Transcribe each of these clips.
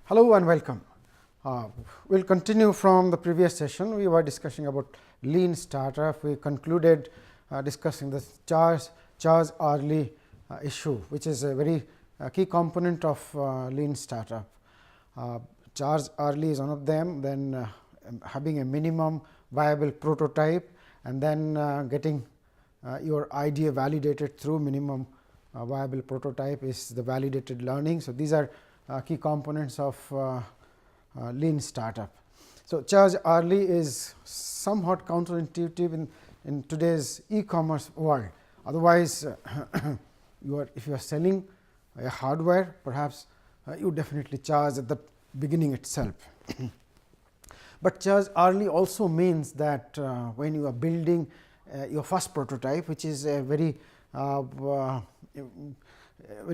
Hello and welcome. We will continue from the previous session. We were discussing about lean startup. We concluded discussing the charge early issue, which is a very key component of lean startup. Charge early is one of them, then having a minimum viable prototype, and then getting your idea validated through minimum viable prototype is the validated learning. So, these are key components of lean startup. So, charge early is somewhat counterintuitive in today's e-commerce world. Otherwise, if you are selling a hardware, perhaps you definitely charge at the beginning itself. But charge early also means that when you are building your first prototype, which is a very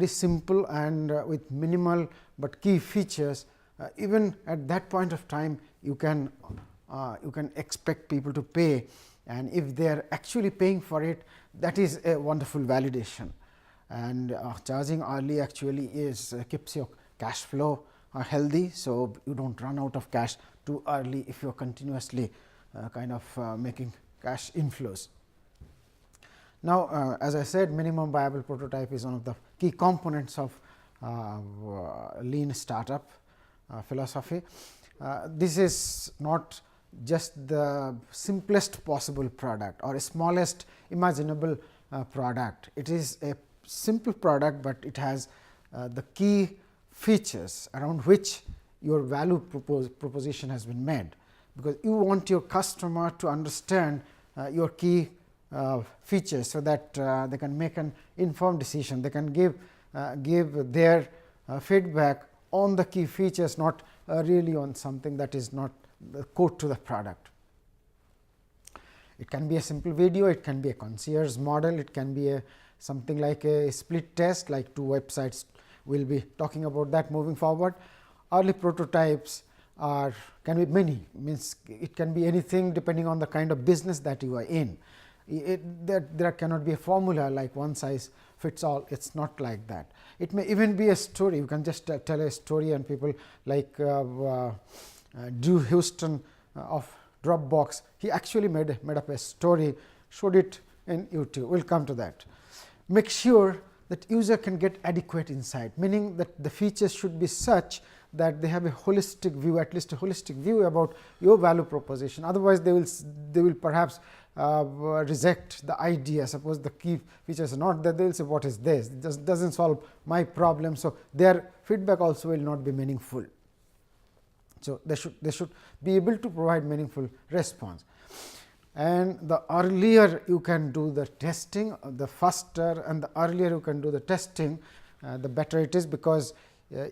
simple and with minimal but key features, even at that point of time you can expect people to pay, and if they are actually paying for it, that is a wonderful validation. And charging early actually keeps your cash flow healthy. So, you do not run out of cash too early if you are continuously making cash inflows. Now, as I said, minimum viable prototype is one of the key components of lean startup philosophy. This is not just the simplest possible product or smallest imaginable product. It is a simple product, but it has the key features around which your value proposition has been made, because you want your customer to understand your key features, so that they can make an informed decision. They can give their feedback on the key features, not really on something that is not the core to the product. It can be a simple video, it can be a concierge model, it can be something like a split test, like 2 websites. We will be talking about that moving forward. Early prototypes can be many, means it can be anything depending on the kind of business that you are in. There cannot be a formula like one size fits all. It is not like that. It may even be a story. You can just tell a story, and people like Drew Houston of Dropbox, he actually made up a story, showed it in YouTube. We will come to that. Make sure that user can get adequate insight, meaning that the features should be such that they have a holistic view, at least a holistic view about your value proposition. Otherwise, they will perhaps reject the idea. Suppose the key features are not that, they will say, what is this? It does not solve my problem. So, their feedback also will not be meaningful. So, they should be able to provide meaningful response. And the earlier you can do the testing, the faster and the earlier you can do the testing, the better it is, because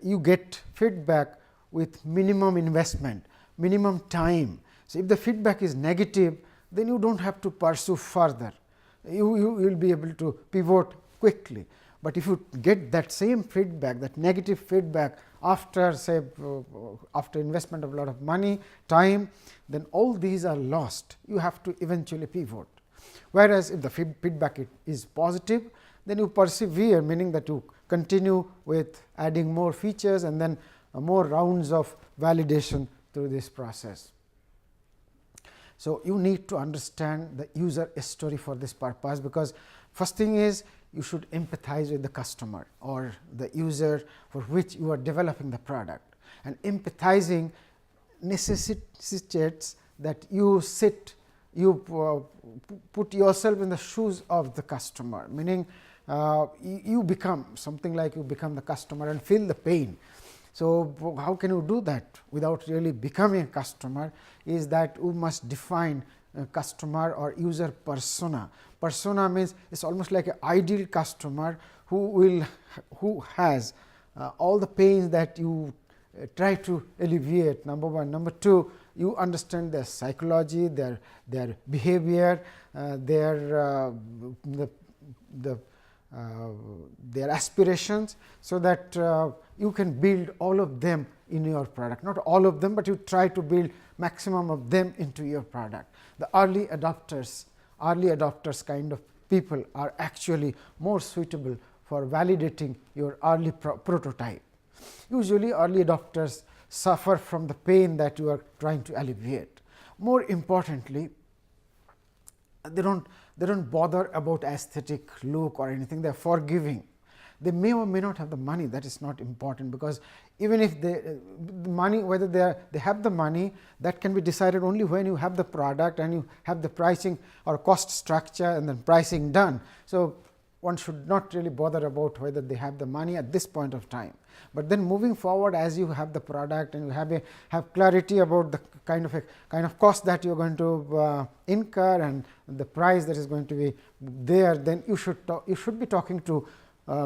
you get feedback with minimum investment, minimum time. So, if the feedback is negative, then you do not have to pursue further. You will be able to pivot quickly. But if you get that same feedback, that negative feedback after, say, after investment of a lot of money, time, then all these are lost. You have to eventually pivot. Whereas, if the feedback is positive, then you persevere, meaning that you continue with adding more features and then more rounds of validation through this process. So, you need to understand the user story for this purpose, because first thing is you should empathize with the customer or the user for which you are developing the product, and empathizing necessitates that you put yourself in the shoes of the customer, meaning you become something like you become the customer and feel the pain. So, how can you do that without really becoming a customer? Is that you must define a customer or user persona. Persona means it is almost like an ideal customer who has all the pains that you try to alleviate. Number one. Number two, you understand their psychology, their behavior, their aspirations, so that you can build all of them in your product. Not all of them, but you try to build maximum of them into your product. The early adopters kind of people are actually more suitable for validating your early prototype. Usually early adopters suffer from the pain that you are trying to alleviate. More importantly, they don't bother about aesthetic look or anything. They are forgiving. They may or may not have the money. That is not important, because even if the money, whether they have the money, that can be decided only when you have the product and you have the pricing or cost structure and then pricing done. So, one should not really bother about whether they have the money at this point of time. But then moving forward, as you have the product and you have clarity about the kind of cost that you are going to incur and the price that is going to be there, then you should be talking to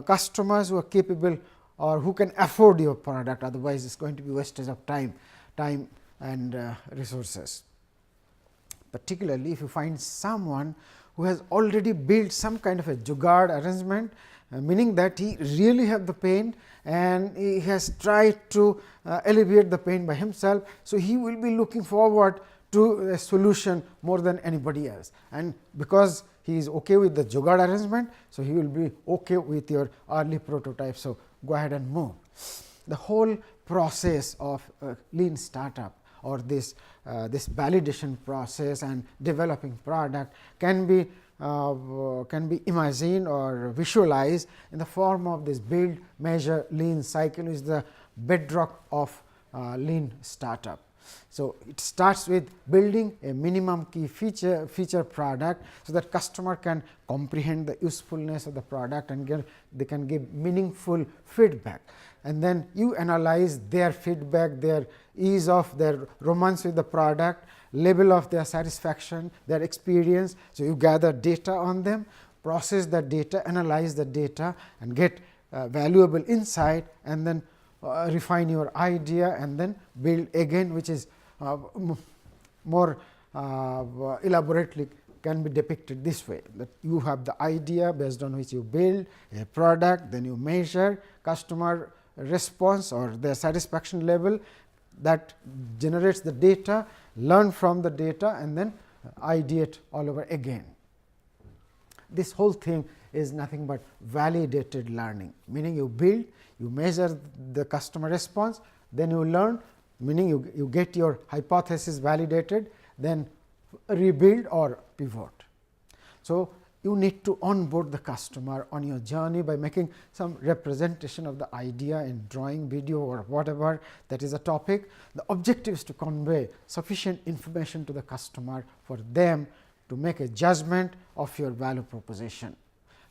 customers who are capable or who can afford your product. Otherwise, it is going to be wastage of time and resources. Particularly if you find someone who has already built some kind of a jugaad arrangement, meaning that he really have the pain and he has tried to alleviate the pain by himself. So, he will be looking forward to a solution more than anybody else, and because he is okay with the jugaad arrangement, so he will be okay with your early prototype. So, go ahead and move. The whole process of lean startup or this validation process and developing product can be imagined or visualized in the form of this build, measure, lean cycle, which is the bedrock of lean startup. So, it starts with building a minimum key feature product, so that customer can comprehend the usefulness of the product and they can give meaningful feedback. And then you analyze their feedback, their ease of their romance with the product, level of their satisfaction, their experience. So, you gather data on them, process the data, analyze the data and get valuable insight, and then refine your idea and then build again, which is more elaborately can be depicted this way, that you have the idea based on which you build a product, then you measure customer response or their satisfaction level, that generates the data, learn from the data and then ideate all over again. This whole thing is nothing but validated learning, meaning you build, you measure the customer response, then you learn, meaning you get your hypothesis validated, then rebuild or pivot. So, you need to onboard the customer on your journey by making some representation of the idea in drawing, video or whatever that is a topic. The objective is to convey sufficient information to the customer for them to make a judgment of your value proposition,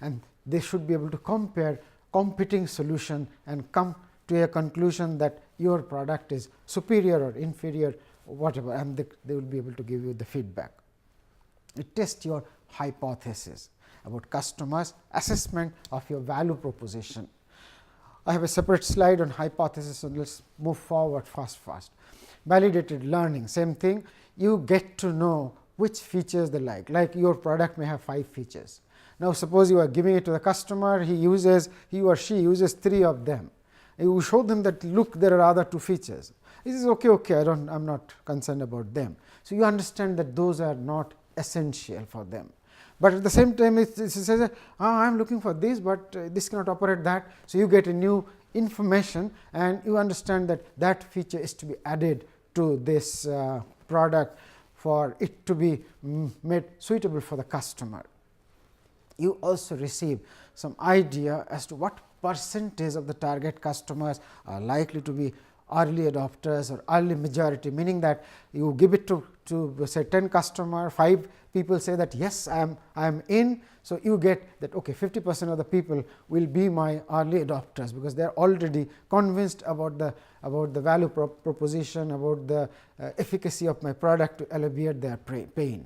and they should be able to compare competing solution and come to a conclusion that your product is superior or inferior, whatever, and they will be able to give you the feedback. It tests your hypothesis about customers, assessment of your value proposition. I have a separate slide on hypothesis, so let us move forward fast. Validated learning, same thing, you get to know which features they like your product may have 5 features. Now, suppose you are giving it to the customer, he or she uses 3 of them. You show them that, look, there are other 2 features. This is okay, I am not concerned about them. So, you understand that those are not essential for them. But at the same time, it says, I am looking for this, but this cannot operate that. So, you get a new information and you understand that that feature is to be added to this product for it to be made suitable for the customer. You also receive some idea as to what percentage of the target customers are likely to be early adopters or early majority, meaning that you give it to say 10 customer, 5 people say that yes, I am in. So, you get that 50% of the people will be my early adopters, because they are already convinced about the value proposition, about the efficacy of my product to alleviate their pain.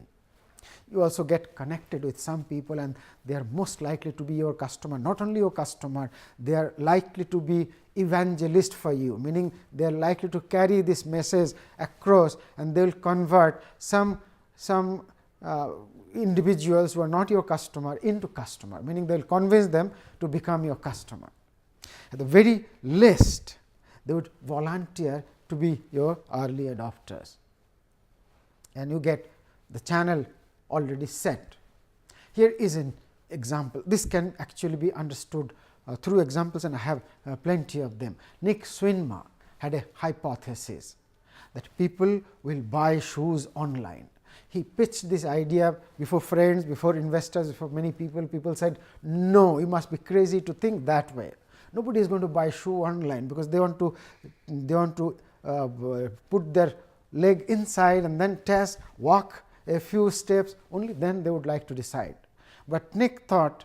You also get connected with some people and they are most likely to be your customer. Not only your customer, they are likely to be evangelist for you, meaning they are likely to carry this message across and they will convert some individuals who are not your customer into customer, meaning they will convince them to become your customer. At the very least, they would volunteer to be your early adopters, and you get the channel already set. Here is an example. This can actually be understood through examples, and I have plenty of them. Nick Swinmark had a hypothesis that people will buy shoes online. He pitched this idea before friends, before investors, before many people. People said, no, you must be crazy to think that way. Nobody is going to buy shoe online, because they want to put their leg inside and then test, walk a few steps, only then they would like to decide. But Nick thought,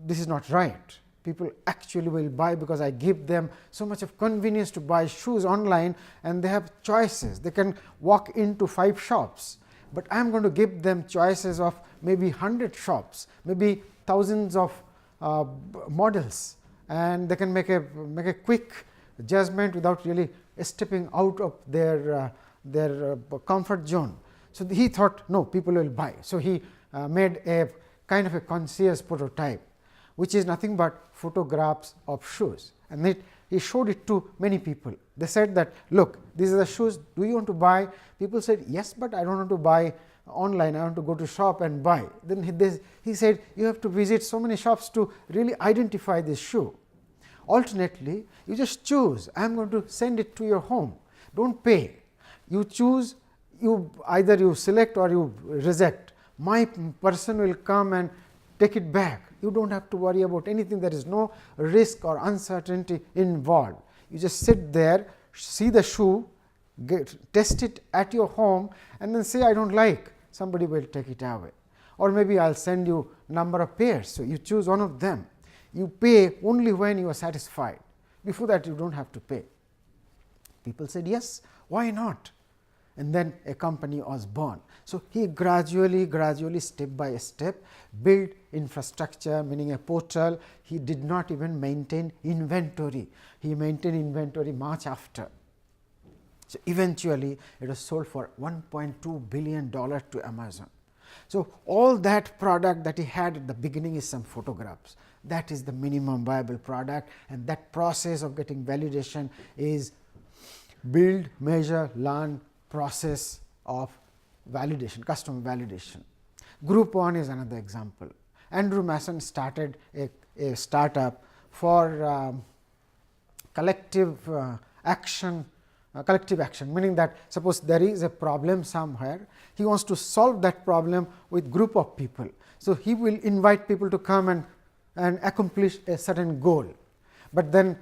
this is not right. People actually will buy, because I give them so much of convenience to buy shoes online, and they have choices. They can walk into 5 shops, but I am going to give them choices of maybe 100 shops, maybe thousands of models, and they can make a quick judgment without really stepping out of their comfort zone. So he thought, no, people will buy. So he made a kind of a concierge prototype, which is nothing but photographs of shoes, and he showed it to many people. They said that, look, these are the shoes, do you want to buy? People said, yes, but I don't want to buy online, I want to go to shop and buy. Then he said, you have to visit so many shops to really identify this shoe. Alternately, you just choose, I am going to send it to your home, don't pay. You choose, either you select or you reject. My person will come and take it back. You do not have to worry about anything. There is no risk or uncertainty involved. You just sit there, see the shoe, test it at your home, and then say, I do not like, somebody will take it away. Or maybe I will send you number of pairs. So, you choose one of them. You pay only when you are satisfied. Before that, you do not have to pay. People said, yes, why not? And then a company was born. So, he gradually, step by step built infrastructure, meaning a portal. He did not even maintain inventory. He maintained inventory much after. So, eventually, it was sold for $1.2 billion to Amazon. So, all that product that he had at the beginning is some photographs. That is the minimum viable product, and that process of getting validation is build, measure, learn process of validation, customer validation. Groupon is another example. Andrew Mason started a startup for collective action, meaning that suppose there is a problem somewhere, he wants to solve that problem with group of people. So, he will invite people to come and accomplish a certain goal, but then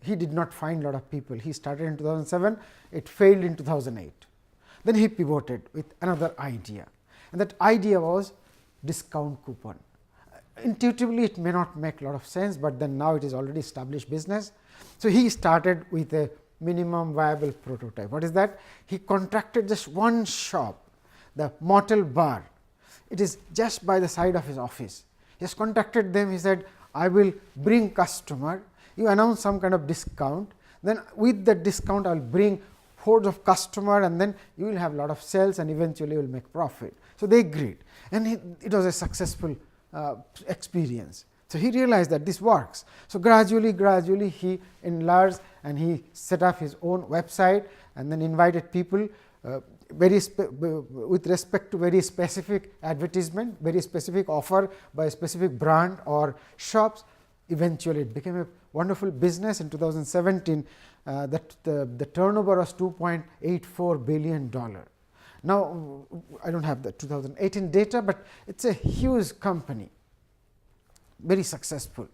he did not find a lot of people. He started in 2007, it failed in 2008. Then he pivoted with another idea, and that idea was discount coupon. Intuitively, it may not make a lot of sense, but then now it is already established business. So, he started with a minimum viable prototype. What is that? He contracted just one shop, the Motel Bar. It is just by the side of his office. He just contacted them. He said, I will bring customer. You announce some kind of discount. Then with the discount, I will bring hordes of customer, and then you will have a lot of sales, and eventually you will make profit. So, they agreed, and it was a successful experience. So, he realized that this works. So, gradually he enlarged, and he set up his own website, and then invited people with respect to very specific advertisement, very specific offer by a specific brand or shops. Eventually, it became a wonderful business. In 2017, that the turnover was $2.84 billion. Now, I do not have the 2018 data, but it is a huge company, very successful.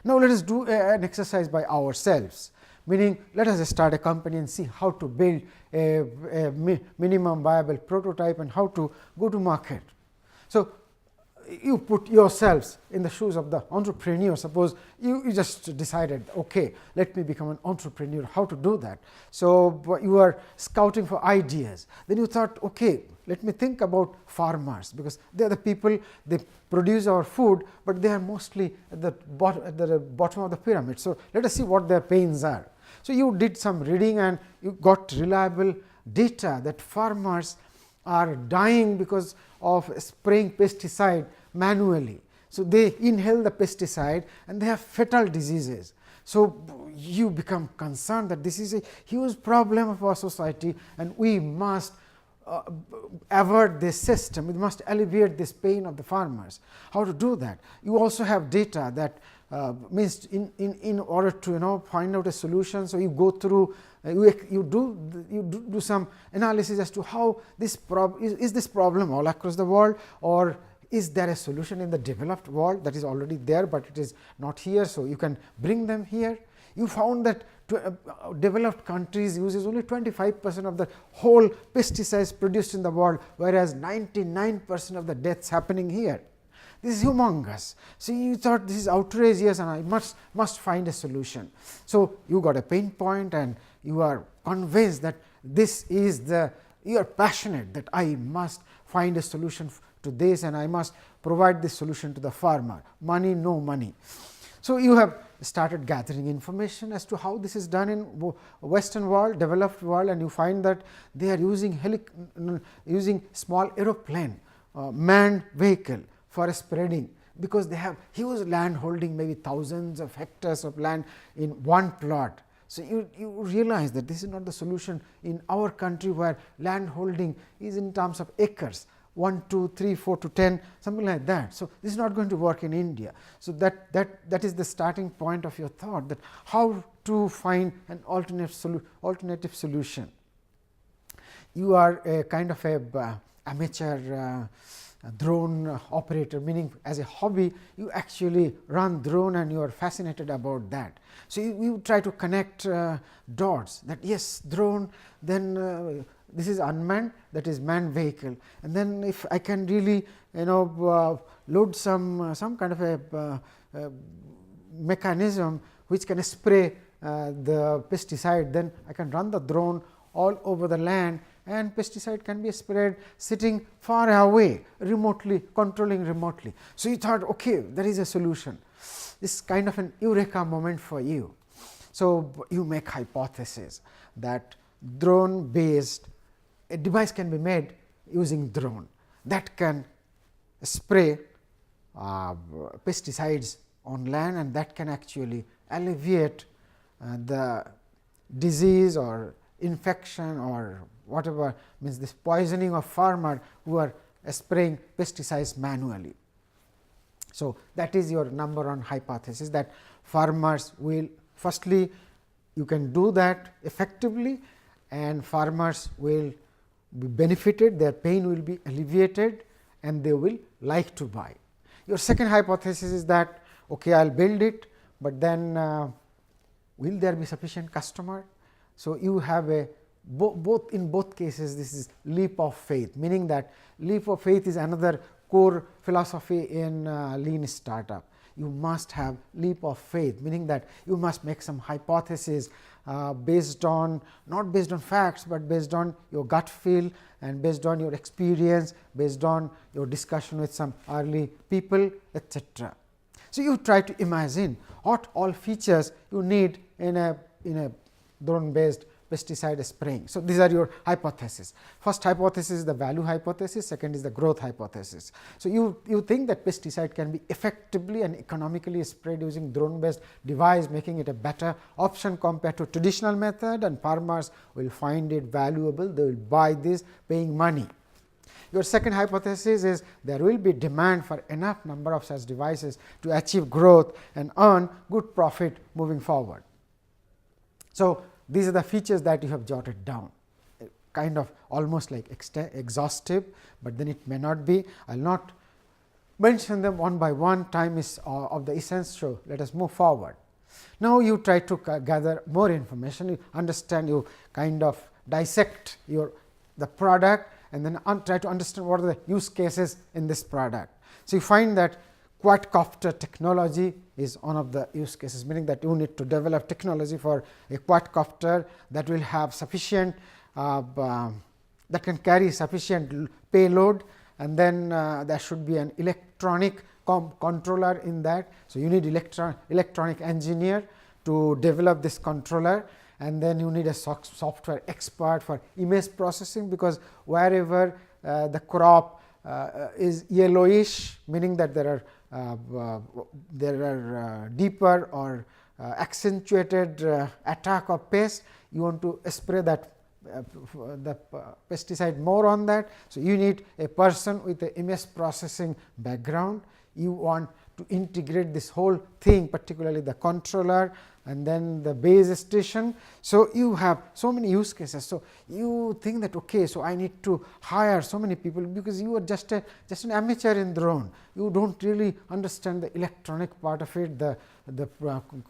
Now, let us do an exercise by ourselves, meaning let us start a company and see how to build a minimum viable prototype and how to go to market. So, you put yourselves in the shoes of the entrepreneur. Suppose you just decided, okay, let me become an entrepreneur. How to do that? So, you are scouting for ideas. Then you thought, okay, let me think about farmers, because they are the people, they produce our food, but they are mostly at the bottom of the pyramid. So, let us see what their pains are. So, you did some reading and you got reliable data that farmers are dying because of spraying pesticide manually. So, they inhale the pesticide and they have fatal diseases. So, you become concerned that this is a huge problem of our society, and we must avert this system, we must alleviate this pain of the farmers. How to do that? You also have data that means in order to find out a solution. So, you go through you do some analysis as to how this is this problem all across the world, or is there a solution in the developed world that is already there, but it is not here. So, you can bring them here. You found that developed countries uses only 25% of the whole pesticides produced in the world, whereas 99% of the deaths happening here. This is humongous. So, you thought this is outrageous and I must find a solution. So, you got a pain point and you are convinced that this is you are passionate that I must find a solution to this and I must provide this solution to the farmer, money, no money. So, you have started gathering information as to how this is done in Western world, developed world, and you find that they are using small aeroplane, manned vehicle for spreading, because they have huge land holding, maybe thousands of hectares of land in one plot. So, you realize that this is not the solution in our country, where land holding is in terms of acres, 1, 2, 3, 4 to 10, something like that. So, this is not going to work in India. So, that is the starting point of your thought, that how to find an alternative solution. You are a kind of a amateur drone operator, meaning as a hobby you actually run drone and you are fascinated about that. So, you try to connect dots, that yes, drone, then this is unmanned, that is manned vehicle, and then if I can really load some kind of a mechanism which can spray the pesticide, then I can run the drone all over the land and pesticide can be sprayed sitting far away, remotely, controlling remotely. So, you thought, okay, there is a solution. This is kind of an eureka moment for you. So, you make hypothesis that drone based a device can be made using drone that can spray pesticides on land, and that can actually alleviate the disease or infection or whatever, means this poisoning of farmer who are spraying pesticides manually. So, that is your number one hypothesis, that farmers will, firstly you can do that effectively and farmers will be benefited, their pain will be alleviated and they will like to buy. Your second hypothesis is that okay, I will build it, but then will there be sufficient customer? So, you have a both in both cases this is leap of faith, meaning that leap of faith is another core philosophy in lean startup. You must have leap of faith, meaning that you must make some hypothesis based on, not based on facts, but based on your gut feel and based on your experience, based on your discussion with some early people, etc. So, you try to imagine what all features you need in a drone based pesticide spraying. So, these are your hypotheses. First hypothesis is the value hypothesis, second is the growth hypothesis. So, you think that pesticide can be effectively and economically sprayed using drone based device, making it a better option compared to traditional method, and farmers will find it valuable, they will buy this paying money. Your second hypothesis is there will be demand for enough number of such devices to achieve growth and earn good profit moving forward. So, these are the features that you have jotted down, kind of almost like exhaustive, but then it may not be. I will not mention them one by one, time is of the essence. So, let us move forward. Now, you try to gather more information, you understand, you kind of dissect the product and then try to understand what are the use cases in this product. So, you find that quadcopter technology is one of the use cases, meaning that you need to develop technology for a quadcopter that will have sufficient that can carry sufficient payload, and then there should be an electronic controller in that. So, you need electronic engineer to develop this controller, and then you need a software expert for image processing, because wherever the crop is yellowish, meaning that there are deeper or accentuated attack of pest, you want to spray that the pesticide more on that. So, you need a person with a image processing background, you want to integrate this whole thing, particularly the controller and then the base station. So, you have so many use cases. So, you think that okay, so I need to hire so many people, because you are just an amateur in drone. You do not really understand the electronic part of it, the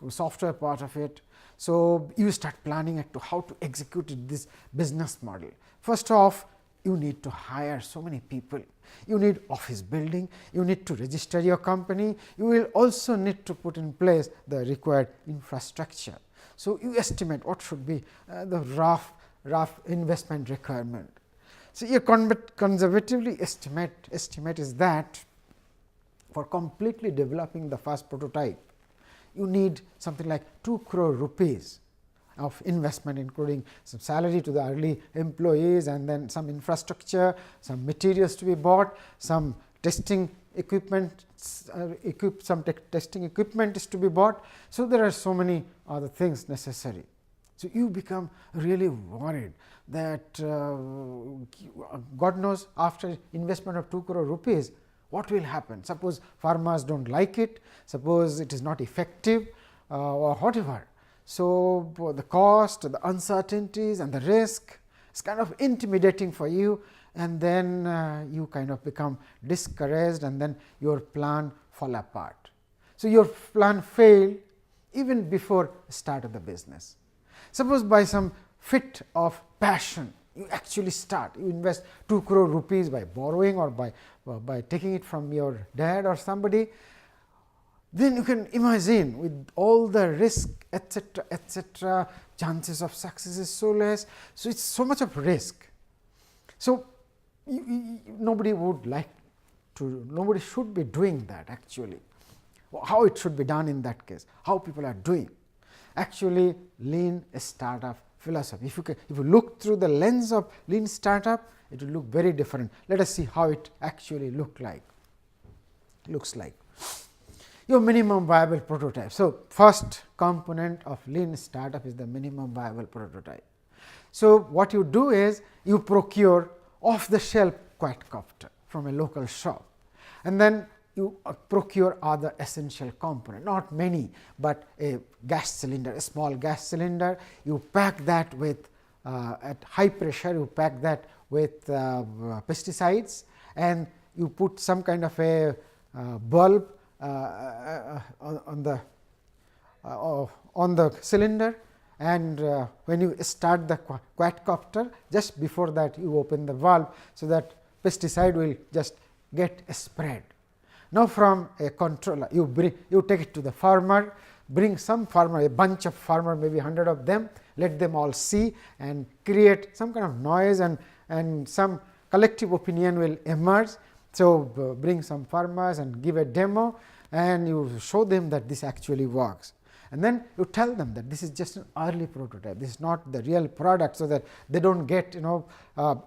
software part of it. So, you start planning as to how to execute this business model. First off, you need to hire so many people, you need office building, you need to register your company, you will also need to put in place the required infrastructure. So, you estimate what should be the rough investment requirement. So, you conservatively estimate is that for completely developing the first prototype, you need something like 2 crore rupees of investment, including some salary to the early employees, and then some infrastructure, some materials to be bought, some testing equipment, testing equipment is to be bought. So, there are so many other things necessary. So, you become really worried that God knows, after investment of 2 crore rupees, what will happen? Suppose farmers do not like it, suppose it is not effective or whatever. So, the cost, the uncertainties and the risk is kind of intimidating for you, and then you kind of become discouraged, and then your plan fall apart. So, your plan failed even before start of the business. Suppose by some fit of passion, you actually start, you invest 2 crore rupees by borrowing or by taking it from your dad or somebody. Then you can imagine, with all the risk, etc., chances of success is so less. So, it is so much of risk. So, nobody would like to, nobody should be doing that actually. How it should be done in that case, how people are doing. Actually, lean startup philosophy, if you look through the lens of lean startup, it will look very different. Let us see how it actually looks like. Your minimum viable prototype. So, first component of lean startup is the minimum viable prototype. So, what you do is you procure off the shelf quadcopter from a local shop, and then you procure other essential component, not many, but a gas cylinder, a small gas cylinder. You pack that with at high pressure, you pack that with pesticides, and you put some kind of a bulb on the cylinder, and when you start the quadcopter, just before that you open the valve, so that pesticide will just get spread. Now, from a controller you take it to the farmer, bring some farmer, a bunch of farmer, maybe 100 of them, let them all see and create some kind of noise, and some collective opinion will emerge. So, bring some farmers and give a demo, and you show them that this actually works, and then you tell them that this is just an early prototype, this is not the real product, so that they do not get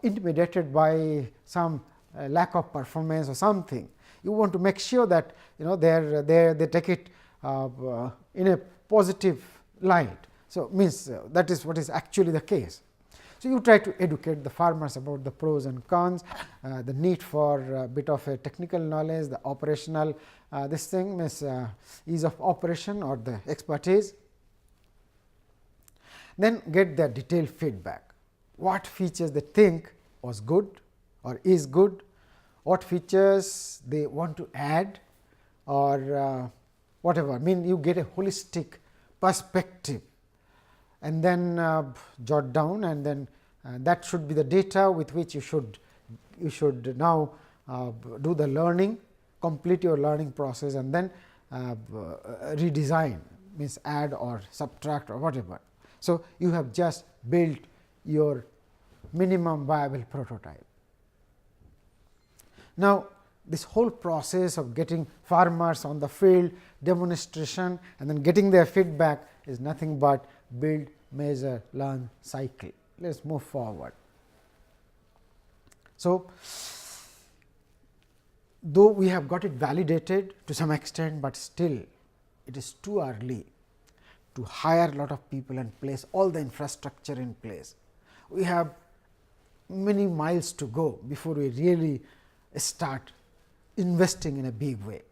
intimidated by some lack of performance or something. You want to make sure that they take it in a positive light. So, means that is what is actually the case. So, you try to educate the farmers about the pros and cons, the need for a bit of a technical knowledge, the operational this thing means ease of operation or the expertise. Then get their detailed feedback, what features they think was good or is good, what features they want to add, or whatever. I mean, you get a holistic perspective, and then jot down, and then that should be the data with which you should now do the learning, complete your learning process, and then redesign, means add or subtract or whatever. So, you have just built your minimum viable prototype. Now, this whole process of getting farmers on the field, demonstration, and then getting their feedback is nothing but build, measure, learn cycle. Let us move forward. So, though we have got it validated to some extent, but still it is too early to hire a lot of people and place all the infrastructure in place. We have many miles to go before we really start investing in a big way.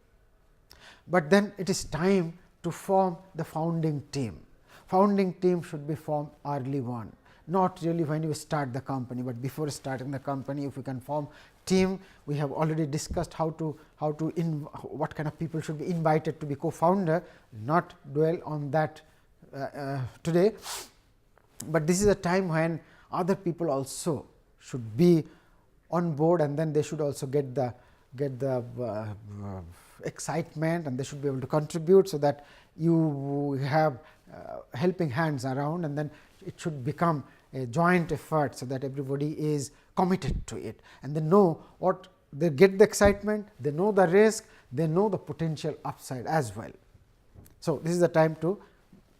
but then it is time to form the founding team. Founding team should be formed early on, not really when you start the company, but before starting the company. If we can form team, we have already discussed what kind of people should be invited to be co-founder, not dwell on that today, but this is a time when other people also should be on board, and then they should also get the excitement, and they should be able to contribute, so that you have helping hands around, and then it should become a joint effort, so that everybody is committed to it, and they know what they get the excitement, they know the risk, they know the potential upside as well. So, this is the time to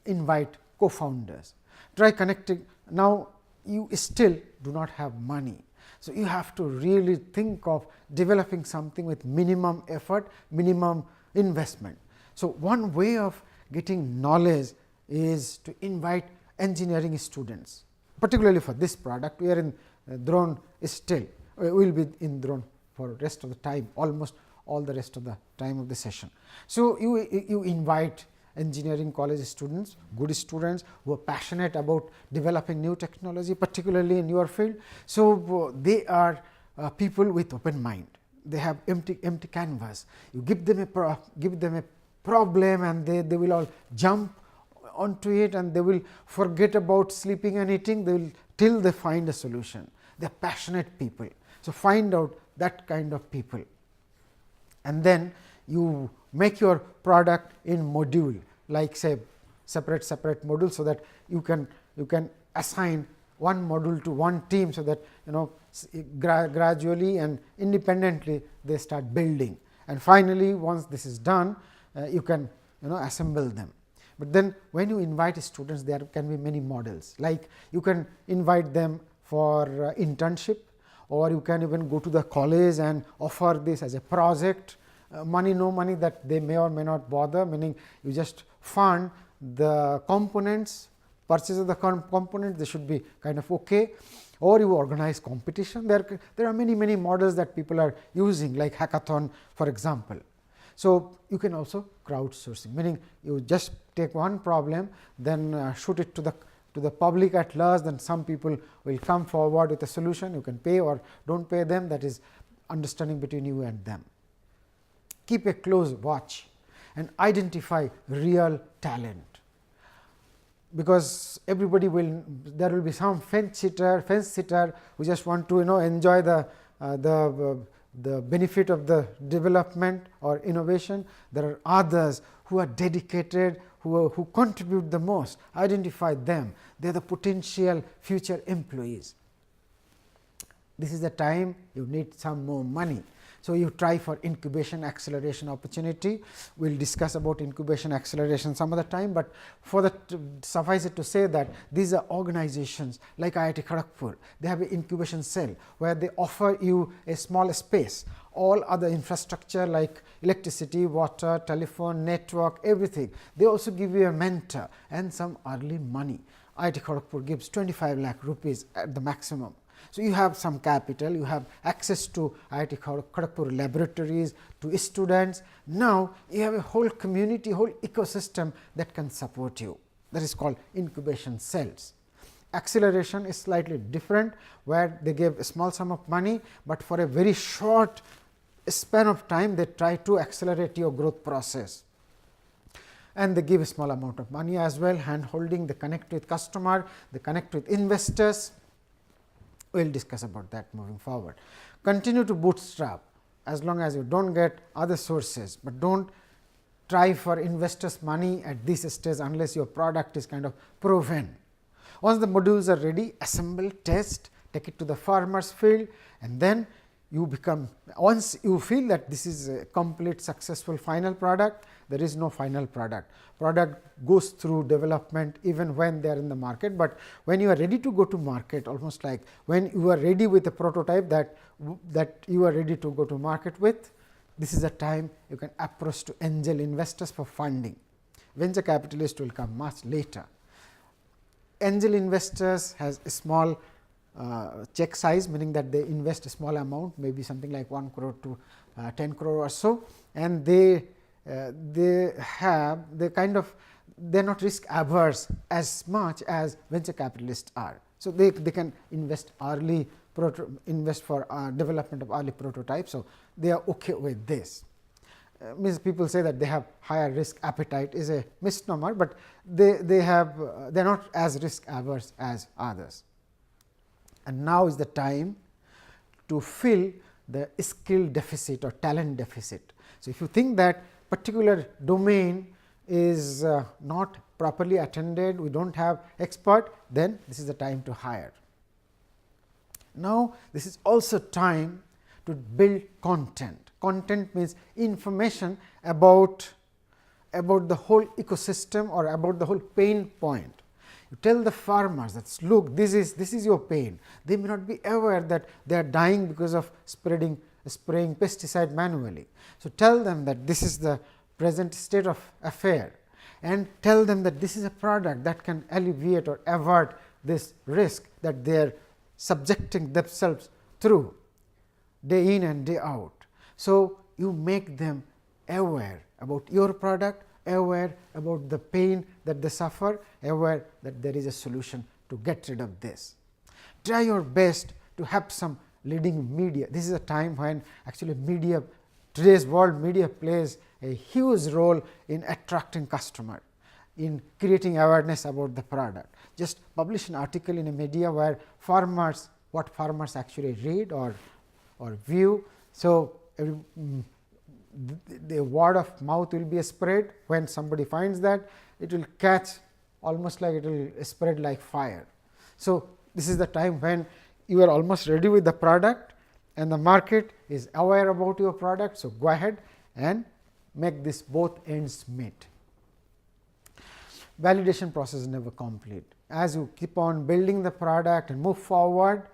invite co-founders. Try connecting. Now, you still do not have money. So, you have to really think of developing something with minimum effort, minimum investment. So, one way of getting knowledge is to invite engineering students, particularly for this product. We are in drone still, we will be in drone for rest of the time, almost all the rest of the time of the session. So, you invite engineering college students, good students who are passionate about developing new technology, particularly in your field. So, they are people with open mind, they have empty canvas. You give them a problem, and they will all jump onto it, and they will forget about sleeping and eating, they will till they find a solution. They are passionate people. So, find out that kind of people, and then you make your product in module, like say separate module, so that you can assign one module to one team, so that gradually and independently they start building, and finally, once this is done, you can assemble them. But then when you invite students, there can be many models, like you can invite them for internship, or you can even go to the college and offer this as a project. Money, no money, that they may or may not bother, meaning you just fund the components, purchase of the components, they should be kind of okay, or you organize competition. There are many models that people are using, like hackathon, for example. So, you can also crowdsourcing, meaning you just take one problem, then shoot it to the public at large, then some people will come forward with a solution. You can pay or don't pay them, that is understanding between you and them. Keep a close watch and identify real talent, because everybody there will be some fence sitter who just want to enjoy the benefit of the development or innovation. There are others who are dedicated, who contribute the most. Identify them, they are the potential future employees. This is the time you need some more money. So, you try for incubation acceleration opportunity. We will discuss about incubation acceleration some other time, but for that, suffice it to say that these are organizations like IIT Kharagpur. They have an incubation cell where they offer you a small space, all other infrastructure like electricity, water, telephone, network, everything. They also give you a mentor and some early money. IIT Kharagpur gives 25 lakh rupees at the maximum. So, you have some capital, you have access to IIT Kharagpur laboratories, to students. Now, you have a whole community, whole ecosystem that can support you, that is called incubation cells. Acceleration is slightly different, where they give a small sum of money, but for a very short span of time they try to accelerate your growth process, and they give a small amount of money as well, hand holding, they connect with customer, they connect with investors. We will discuss about that moving forward. Continue to bootstrap as long as you do not get other sources, but do not try for investors money at this stage unless your product is kind of proven. Once the modules are ready, assemble, test, take it to the farmer's field, and then you become, once you feel that this is a complete successful final product, there is no final product. Product goes through development even when they are in the market, but when you are ready to go to market, almost like when you are ready with a prototype that you are ready to go to market with, this is the time you can approach to angel investors for funding. Venture capitalist will come much later. Angel investors has a small check size, meaning that they invest a small amount, maybe something like 1 crore to 10 crore or so, and they they are not risk averse as much as venture capitalists are. So, they can invest early, invest for development of early prototypes. So, they are okay with this. Means people say that they have higher risk appetite is a misnomer, but they are not as risk averse as others. And now is the time to fill the skill deficit or talent deficit. So, if you think that particular domain is not properly attended, we do not have expert, then this is the time to hire. Now, this is also time to build content. Content means information about the whole ecosystem or about the whole pain point. You tell the farmers that look, this is your pain. They may not be aware that they are dying because of spraying pesticide manually. So, tell them that this is the present state of affair, and tell them that this is a product that can alleviate or avert this risk that they are subjecting themselves through day in and day out. So, you make them aware about your product, aware about the pain that they suffer, aware that there is a solution to get rid of this. Try your best to have some leading media. This is a time when actually media, today's world media plays a huge role in attracting customer, in creating awareness about the product. Just publish an article in a media where what farmers actually read or view. So, the word of mouth will be spread. When somebody finds that, it will catch almost like it will spread like fire. So, this is the time when you are almost ready with the product and the market is aware about your product. So, go ahead and make this both ends meet. Validation process is never complete. As you keep on building the product and move forward,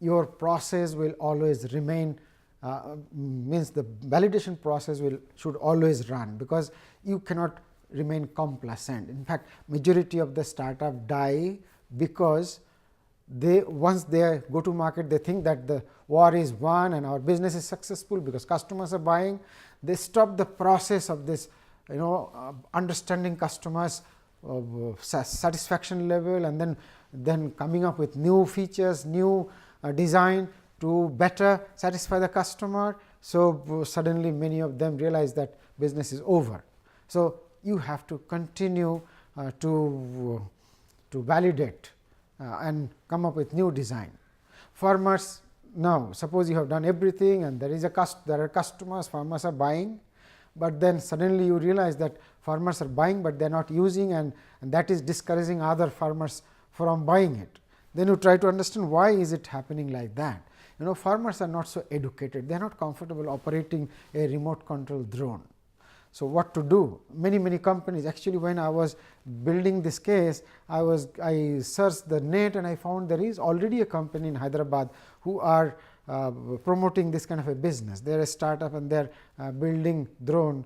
your process will always remain means the validation process should always run, because you cannot remain complacent. In fact, majority of the startup die because once they go to market, they think that the war is won and our business is successful because customers are buying. They stop the process of this understanding customers satisfaction level, and then coming up with new features, new design to better satisfy the customer. So, suddenly many of them realize that business is over. So, you have to continue to validate and come up with new design. Farmers, now suppose you have done everything and there are customers, farmers are buying, but then suddenly you realize that farmers are buying, but they are not using, and that is discouraging other farmers from buying it. Then you try to understand why is it happening like that. Farmers are not so educated, they are not comfortable operating a remote control drone. So, what to do? Many companies, actually when I was building this case, I searched the net and I found there is already a company in Hyderabad who are promoting this kind of a business. They are a startup and they are building drone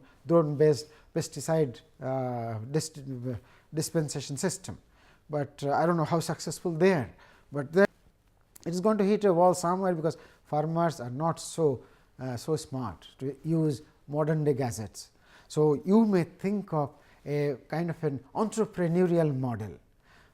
based pesticide dispensation system, but I do not know how successful they are. But then it is going to hit a wall somewhere, because farmers are not so smart to use modern day gadgets. So, you may think of a kind of an entrepreneurial model,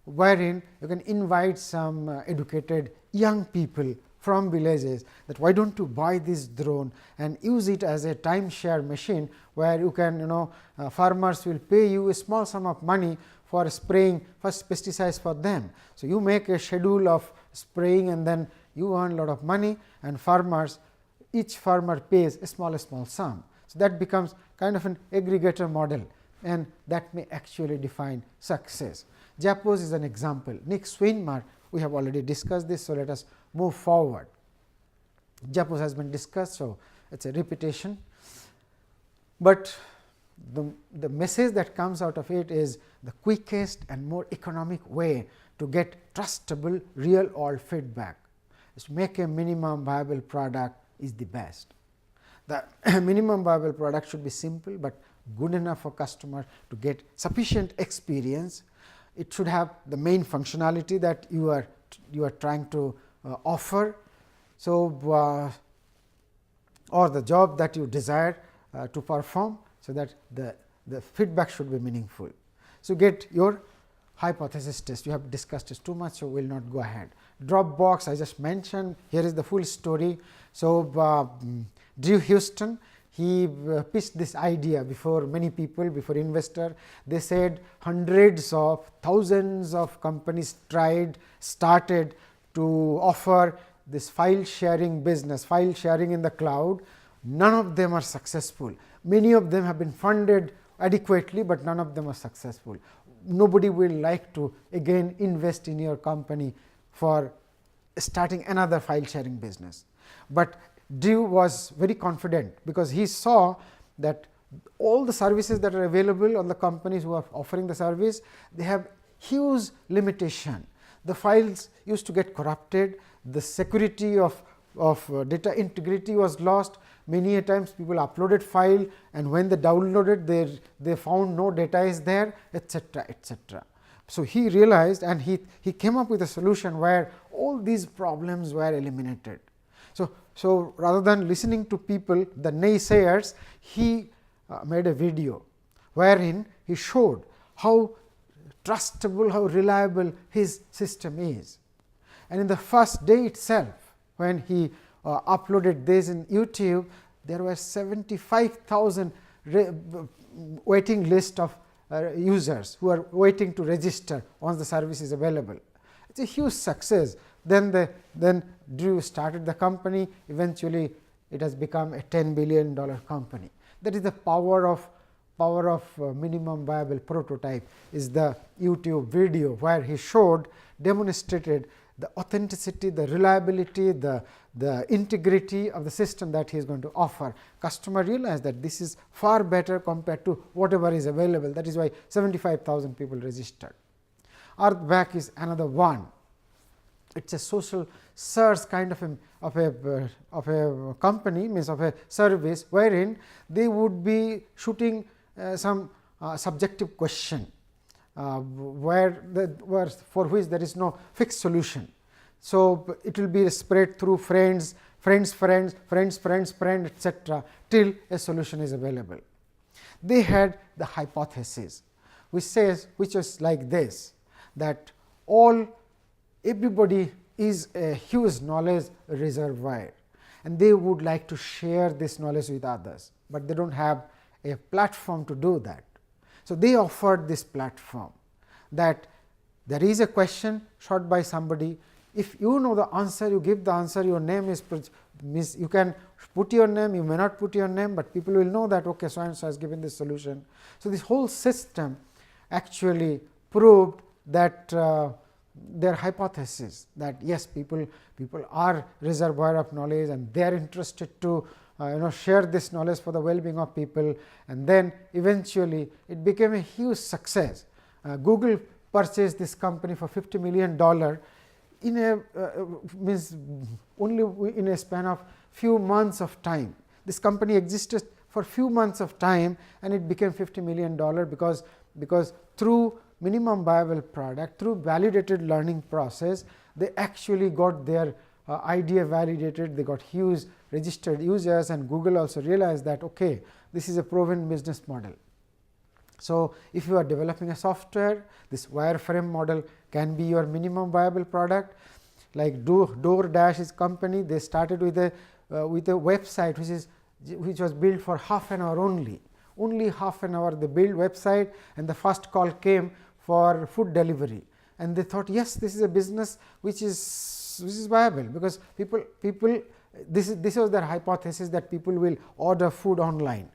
wherein you can invite some educated young people from villages, that why do not you buy this drone and use it as a timeshare machine, where you can farmers will pay you a small sum of money for spraying first pesticides for them. So, you make a schedule of spraying and then you earn a lot of money, and each farmer pays a small sum. So, that becomes kind of an aggregator model, and that may actually define success. Jappos is an example. Nick Swinmurth, we have already discussed this. So, let us move forward. Jappos has been discussed, so it is a repetition, but the message that comes out of it is the quickest and more economic way to get trustable real world feedback is to make a minimum viable product is the best. The minimum viable product should be simple, but good enough for customer to get sufficient experience. It should have the main functionality that you are trying to offer. So, or the job that you desire to perform. so that the feedback should be meaningful. So, get your hypothesis test. You have discussed this too much, so we will not go ahead. Dropbox, I just mentioned, here is the full story. So, Drew Houston, he pitched this idea before many people, before investor. They said hundreds of thousands of companies started to offer this file sharing business, file sharing in the cloud. None of them are successful. Many of them have been funded adequately, but none of them are successful. Nobody will like to again invest in your company for starting another file sharing business. But Drew was very confident, because he saw that all the services that are available on the companies who are offering the service, they have huge limitation. The files used to get corrupted, the security of data integrity was lost. Many a times people uploaded file, and when they downloaded, they found no data is there, etc., etc. So, he realized, and he came up with a solution where all these problems were eliminated. So, rather than listening to people, the naysayers, he made a video wherein he showed how trustable, how reliable his system is. And in the first day itself, when he uploaded this in YouTube, there were 75,000 waiting list of users who are waiting to register once the service is available. It is a huge success. Then Drew started the company. Eventually, it has become a $10 billion company. That is the power of minimum viable prototype. Is the YouTube video where he demonstrated the authenticity, the reliability, the integrity of the system that he is going to offer. Customer realized that this is far better compared to whatever is available. That is why 75,000 people registered. Earthback is another one. It is a social search kind of a company, means of a service, wherein they would be shooting some subjective question, for which there is no fixed solution. So, it will be spread through friends, etc., till a solution is available. They had the hypothesis, which was like this, that everybody is a huge knowledge reservoir, and they would like to share this knowledge with others, but they do not have a platform to do that. So, they offered this platform, that there is a question shot by somebody. If you know the answer, you give the answer, your name is, you can put your name, you may not put your name, but people will know that okay, so and so has given this solution. So, this whole system actually proved that their hypothesis, that yes, people are reservoir of knowledge, and they are interested to share this knowledge for the well-being of people. And then eventually it became a huge success. Google purchased this company for $50 million in only in a span of few months of time. This company existed for few months of time, and it became $50 million because through minimum viable product, through validated learning process, they actually got their idea validated. They got huge registered users, and Google also realized that okay, this is a proven business model. So, if you are developing a software, this wireframe model can be your minimum viable product. Like DoorDash's company, they started with a website which was built for half an hour only. Only half an hour they built website, and the first call came for food delivery, and they thought yes, this is a business which is viable, because people this was their hypothesis, that people will order food online.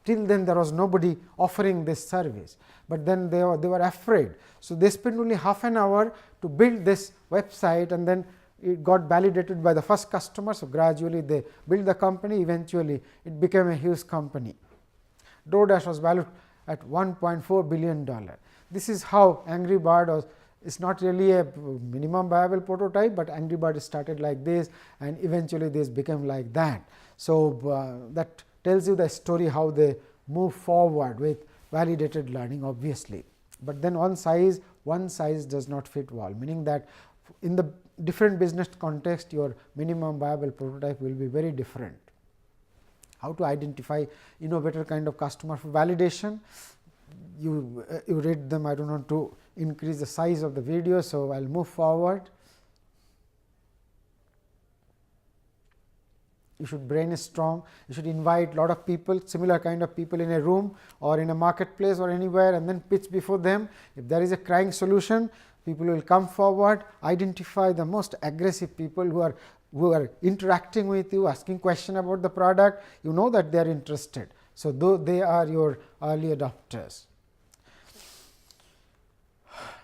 Till then there was nobody offering this service, but then they were afraid. So, they spent only half an hour to build this website, and then it got validated by the first customer. So, gradually they built the company, eventually it became a huge company. DoorDash was valued at $1.4 billion. This is how Angry Bird was. It's not really a minimum viable prototype, but Angry Bird started like this, and eventually this became like that. So, that tells you the story how they move forward with validated learning, obviously. But then one size does not fit all, meaning that in the different business context, your minimum viable prototype will be very different. How to identify Innovator kind of customer for validation? You read them. I do not want to increase the size of the video, so I will move forward. You should brainstorm, you should invite lot of people, similar kind of people in a room or in a marketplace or anywhere, and then pitch before them. If there is a crying solution, people will come forward, identify the most aggressive people who are interacting with you, asking question about the product. You know that they are interested. So, though they are your early adopters.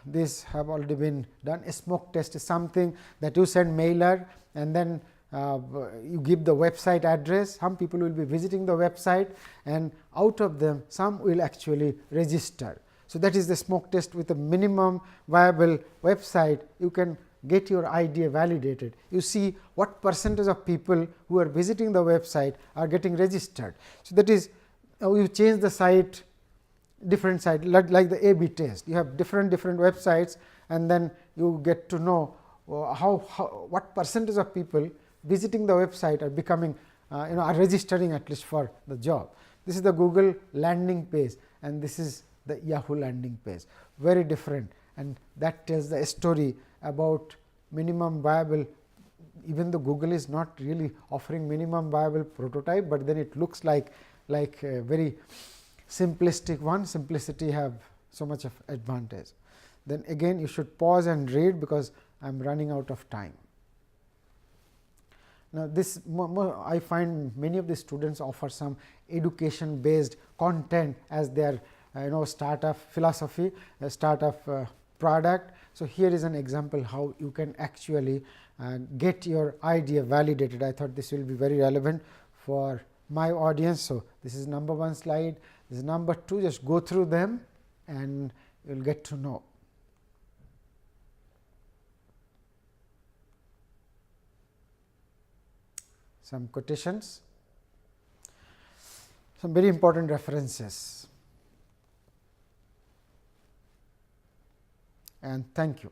This have already been done. A smoke test is something that you send mailer and then you give the website address. Some people will be visiting the website, and out of them some will actually register. So, that is the smoke test. With a minimum viable website, you can get your idea validated. You see what percentage of people who are visiting the website are getting registered. So, that is you change the site, different site, like the A/B test. You have different websites, and then you get to know what percentage of people visiting the website are becoming are registering at least for the job. This is the Google landing page, and this is the Yahoo landing page, very different, and that tells the story about minimum viable. Even though Google is not really offering minimum viable prototype, but then it looks like a very simplistic one. Simplicity have so much of advantage. Then again you should pause and read, because I am running out of time. Now, this I find many of the students offer some education based content as their startup philosophy, startup product. So, here is an example how you can actually get your idea validated. I thought this will be very relevant for my audience. So, this is number 1 slide, this is number 2, just go through them and you will get to know. Some quotations, some very important references, and thank you.